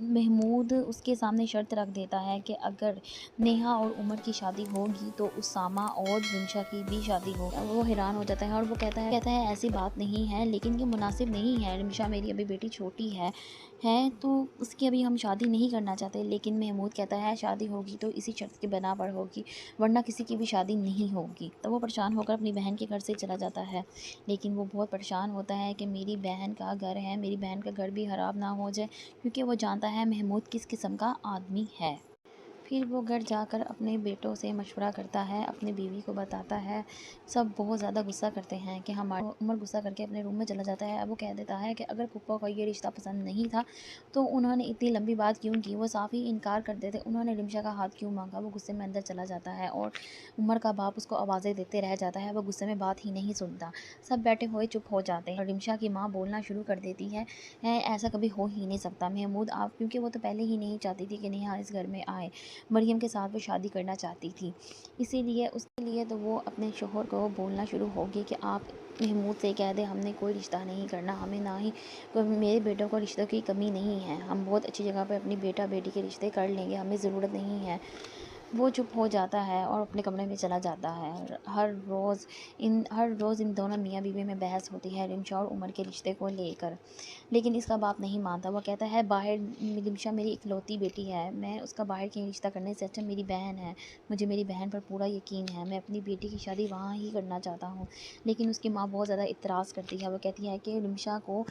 محمود اس کے سامنے شرط رکھ دیتا ہے کہ اگر نیہا اور عمر کی شادی ہوگی تو اسامہ اور رمشا کی بھی شادی ہو۔ وہ حیران ہو جاتا ہے اور وہ کہتا ہے ایسی بات نہیں ہے، لیکن یہ مناسب نہیں ہے، رمشا میری ابھی بیٹی چھوٹی ہے تو اس کی ابھی ہم شادی نہیں کرنا چاہتے۔ لیکن محمود کہتا ہے شادی ہوگی تو اسی شرط کے بنا پر ہوگی، ورنہ کسی کی بھی شادی نہیں ہوگی۔ تو وہ پریشان ہو کر اپنی بہن کے گھر سے چلا جاتا ہے، لیکن وہ بہت پریشان ہوتا ہے کہ میری بہن کا گھر ہے، میری بہن کا گھر بھی خراب نہ ہو جائے، کیونکہ وہ جانتا ہے محمود کس قسم کا آدمی ہے۔ پھر وہ گھر جا کر اپنے بیٹوں سے مشورہ کرتا ہے، اپنی بیوی کو بتاتا ہے۔ سب بہت زیادہ غصہ کرتے ہیں کہ عمر غصہ کر کے اپنے روم میں چلا جاتا ہے۔ وہ کہہ دیتا ہے کہ اگر پھپھا کو یہ رشتہ پسند نہیں تھا تو انہوں نے اتنی لمبی بات کیوں کی، وہ صاف ہی انکار کر دیتے، انہوں نے رمشا کا ہاتھ کیوں مانگا۔ وہ غصے میں اندر چلا جاتا ہے اور عمر کا باپ اس کو آوازیں دیتے رہ جاتا ہے، وہ غصے میں بات ہی نہیں سنتا۔ سب بیٹھے ہوئے چپ ہو جاتے ہیں اور رمشا کی ماں بولنا شروع کر دیتی ہے، ایسا کبھی ہو ہی نہیں سکتا محمود آپ، کیونکہ وہ تو پہلے ہی نہیں چاہتی تھی کہ نیہا اس گھر میں آئے، مریم کے ساتھ وہ شادی کرنا چاہتی تھی، اسی لیے تو وہ اپنے شوہر کو بولنا شروع ہوگی کہ آپ محمود سے کہہ دیں ہم نے کوئی رشتہ نہیں کرنا، ہمیں نہ ہی میرے بیٹوں کو رشتوں کی کمی نہیں ہے، ہم بہت اچھی جگہ پہ اپنی بیٹا بیٹی کے رشتے کر لیں گے، ہمیں ضرورت نہیں ہے۔ وہ چپ ہو جاتا ہے اور اپنے کمرے میں چلا جاتا ہے۔ ہر روز ان دونوں میاں بیوی میں بحث ہوتی ہے رمشا اور عمر کے رشتے کو لے کر، لیکن اس کا باپ نہیں مانتا۔ وہ کہتا ہے باہر رمشا میری اکلوتی بیٹی ہے، میں اس کا باہر کہیں رشتہ کرنے سے اچھا میری بہن ہے، مجھے میری بہن پر پورا یقین ہے، میں اپنی بیٹی کی شادی وہاں ہی کرنا چاہتا ہوں۔ لیکن اس کی ماں بہت زیادہ اعتراض کرتی ہے، وہ کہتی ہے کہ رمشا کو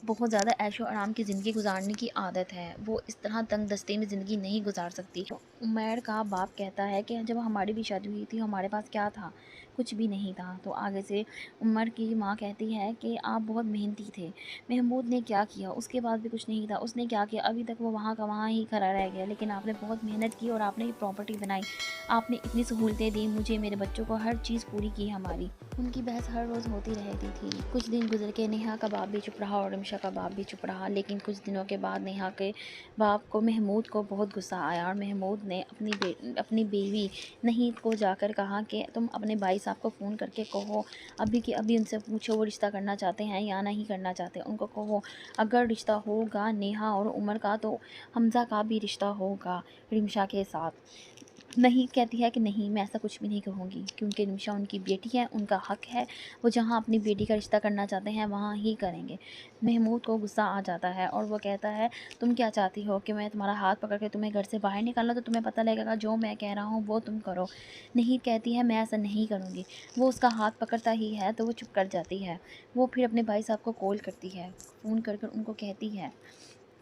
بہت زیادہ عیش و آرام کی زندگی گزارنے کی عادت ہے، وہ اس طرح تنگ دستی میں زندگی نہیں گزار سکتی۔ عمیر کا باپ کہتا ہے کہ جب ہماری بھی شادی ہوئی تھی ہمارے پاس کیا تھا، کچھ بھی نہیں تھا۔ تو آگے سے عمر کی ماں کہتی ہے کہ آپ بہت محنتی تھے، محمود نے کیا کیا، اس کے بعد بھی کچھ نہیں تھا، اس نے کیا کیا، ابھی تک وہ وہاں کا وہاں ہی کھڑا رہ گیا، لیکن آپ نے بہت محنت کی اور آپ نے یہ پراپرٹی بنائی، آپ نے اتنی سہولتیں دی مجھے، میرے بچوں کو، ہر چیز پوری کی ہماری۔ ان کی بحث ہر روز ہوتی رہتی تھی۔ کچھ دن گزر کے نیہا کا باپ بھی چپ رہا اور رمشا کا باپ بھی چپ رہا، لیکن کچھ دنوں کے بعد نیہا کے باپ کو محمود کو بہت غصہ آیا اور محمود نے اپنی بیوی نہیں کو جا کر کہا کہ تم اپنے بھائی صاحب کو فون کر کے کہو ابھی کہ ابھی ان سے پوچھو وہ رشتہ کرنا چاہتے ہیں یا نہیں کرنا چاہتے، ان کو کہو اگر رشتہ ہوگا نیہا اور عمر کا تو حمزہ کا بھی رشتہ ہوگا رمشا کے ساتھ۔ نہیں کہتی ہے کہ نہیں میں ایسا کچھ بھی نہیں کہوں گی، کیونکہ رمشا ان کی بیٹی ہے، ان کا حق ہے، وہ جہاں اپنی بیٹی کا رشتہ کرنا چاہتے ہیں وہاں ہی کریں گے۔ محمود کو غصہ آ جاتا ہے اور وہ کہتا ہے تم کیا چاہتی ہو کہ میں تمہارا ہاتھ پکڑ کے تمہیں گھر سے باہر نکالوں تو تمہیں پتہ لگے گا جو میں کہہ رہا ہوں وہ تم کرو۔ نہیں کہتی ہے میں ایسا نہیں کروں گی، وہ اس کا ہاتھ پکڑتا ہی ہے تو وہ چپ کر جاتی ہے۔ وہ پھر اپنے بھائی صاحب کو کال کرتی ہے، فون کر ان کو کہتی ہے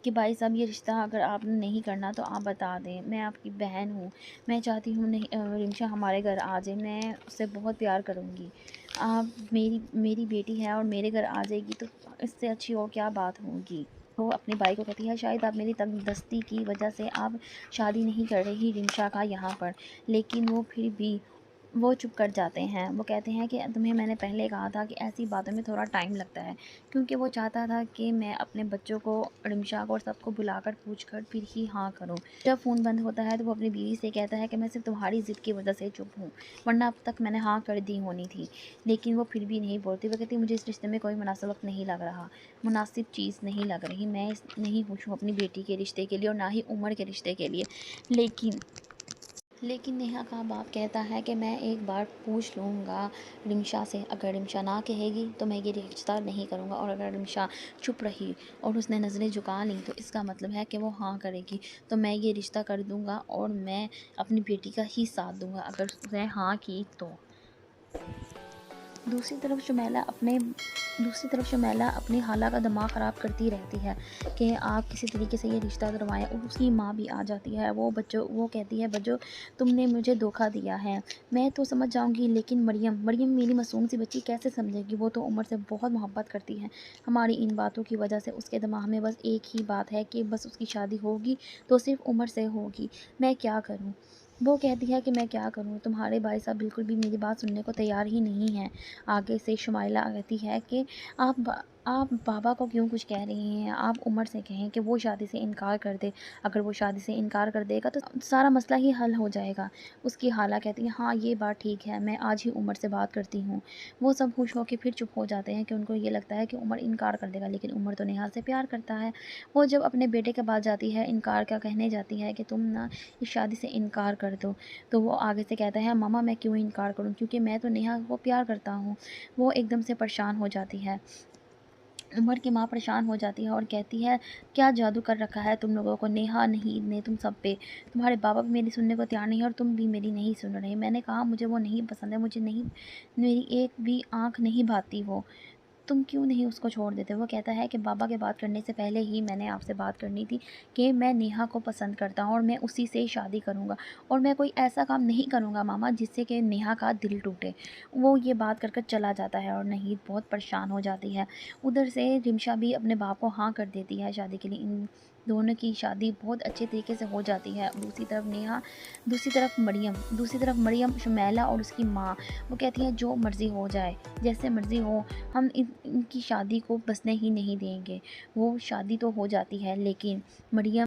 کہ بھائی صاحب یہ رشتہ اگر آپ نے نہیں کرنا تو آپ بتا دیں، میں آپ کی بہن ہوں، میں چاہتی ہوں نہیں رمشا ہمارے گھر آ جائے، میں اس سے بہت پیار کروں گی، آپ میری بیٹی ہے اور میرے گھر آ جائے گی تو اس سے اچھی اور کیا بات ہوگی۔ وہ اپنے بھائی کو کہتی ہے شاید آپ میری تنگ دستی کی وجہ سے آپ شادی نہیں کر رہی رمشا کا یہاں پر، لیکن وہ پھر بھی وہ چپ کر جاتے ہیں۔ وہ کہتے ہیں کہ تمہیں میں نے پہلے کہا تھا کہ ایسی باتوں میں تھوڑا ٹائم لگتا ہے، کیونکہ وہ چاہتا تھا کہ میں اپنے بچوں کو رمشا کو اور سب کو بلا کر پوچھ کر پھر ہی ہاں کروں۔ جب فون بند ہوتا ہے تو وہ اپنی بیوی سے کہتا ہے کہ میں صرف تمہاری ضد کی وجہ سے چپ ہوں، ورنہ اب تک میں نے ہاں کر دی ہونی تھی، لیکن وہ پھر بھی نہیں بولتی۔ وہ کہتی مجھے اس رشتے میں کوئی مناسب وقت نہیں لگ رہا، مناسب چیز نہیں لگ رہی، میں نہیں خوش ہوں اپنی بیٹی کے رشتے کے لیے اور نہ ہی عمر کے رشتے کے لیے۔ لیکن نیہا کا باپ کہتا ہے کہ میں ایک بار پوچھ لوں گا رمشا سے، اگر رمشا نہ کہے گی تو میں یہ رشتہ نہیں کروں گا، اور اگر رمشا چپ رہی اور اس نے نظریں جھکا لیں تو اس کا مطلب ہے کہ وہ ہاں کرے گی، تو میں یہ رشتہ کر دوں گا اور میں اپنی بیٹی کا ہی ساتھ دوں گا اگر اس نے ہاں کی تو۔ دوسری طرف شمیلہ اپنی خالہ کا دماغ خراب کرتی رہتی ہے کہ آپ کسی طریقے سے یہ رشتہ کروائیں، اور اس کی ماں بھی آ جاتی ہے۔ وہ کہتی ہے بچوں تم نے مجھے دھوکہ دیا ہے، میں تو سمجھ جاؤں گی لیکن مریم میری معصوم سی بچی کیسے سمجھے گی، وہ تو عمر سے بہت محبت کرتی ہے، ہماری ان باتوں کی وجہ سے اس کے دماغ میں بس ایک ہی بات ہے کہ بس اس کی شادی ہوگی تو صرف عمر سے ہوگی، میں کیا کروں۔ وہ کہتی ہے کہ میں کیا کروں، تمہارے بھائی صاحب بالکل بھی میری بات سننے کو تیار ہی نہیں ہیں۔ آگے سے شمیلہ کہتی ہے کہ آپ بابا کو کیوں کچھ کہہ رہی ہیں؟ آپ عمر سے کہیں کہ وہ شادی سے انکار کر دے۔ اگر وہ شادی سے انکار کر دے گا تو سارا مسئلہ ہی حل ہو جائے گا۔ اس کی خالہ کہتی ہیں ہاں یہ بات ٹھیک ہے، میں آج ہی عمر سے بات کرتی ہوں۔ وہ سب خوش ہو کے پھر چپ ہو جاتے ہیں کہ ان کو یہ لگتا ہے کہ عمر انکار کر دے گا، لیکن عمر تو نیہا سے پیار کرتا ہے۔ وہ جب اپنے بیٹے کے پاس جاتی ہے، انکار کا کہنے جاتی ہے کہ تم نا اس شادی سے انکار کر دو، تو وہ آگے سے کہتا ہے ماما میں کیوں انکار کروں، کیونکہ میں تو نیہا کو پیار کرتا ہوں۔ وہ ایک دم سے پریشان ہو جاتی ہے۔ عمر کی ماں پریشان ہو جاتی ہے اور کہتی ہے کیا جادو کر رکھا ہے تم لوگوں کو نیہا نہیں نے تم سب پہ، تمہارے بابا بھی میری سننے کو تیار نہیں ہے اور تم بھی میری نہیں سن رہے۔ میں نے کہا مجھے وہ نہیں پسند ہے، مجھے نہیں، میری ایک بھی آنکھ نہیں بھاتی وہ، تم کیوں نہیں اس کو چھوڑ دیتے؟ وہ کہتا ہے کہ بابا کے بات کرنے سے پہلے ہی میں نے آپ سے بات کرنی تھی کہ میں نیہا کو پسند کرتا ہوں اور میں اسی سے شادی کروں گا، اور میں کوئی ایسا کام نہیں کروں گا ماما جس سے کہ نیہا کا دل ٹوٹے۔ وہ یہ بات کر چلا جاتا ہے اور نہید بہت پریشان ہو جاتی ہے۔ ادھر سے رمشا بھی اپنے باپ کو ہاں کر دیتی ہے شادی کے لیے۔ ان دونوں کی شادی بہت اچھے طریقے سے ہو جاتی ہے۔ دوسری طرف نیہا، دوسری طرف مریم شمیلہ اور اس کی ماں، وہ کہتی ہیں جو مرضی ہو جائے، جیسے مرضی ہو، ہم ان کی شادی کو بسنے ہی نہیں دیں گے۔ وہ شادی تو ہو جاتی ہے لیکن مریم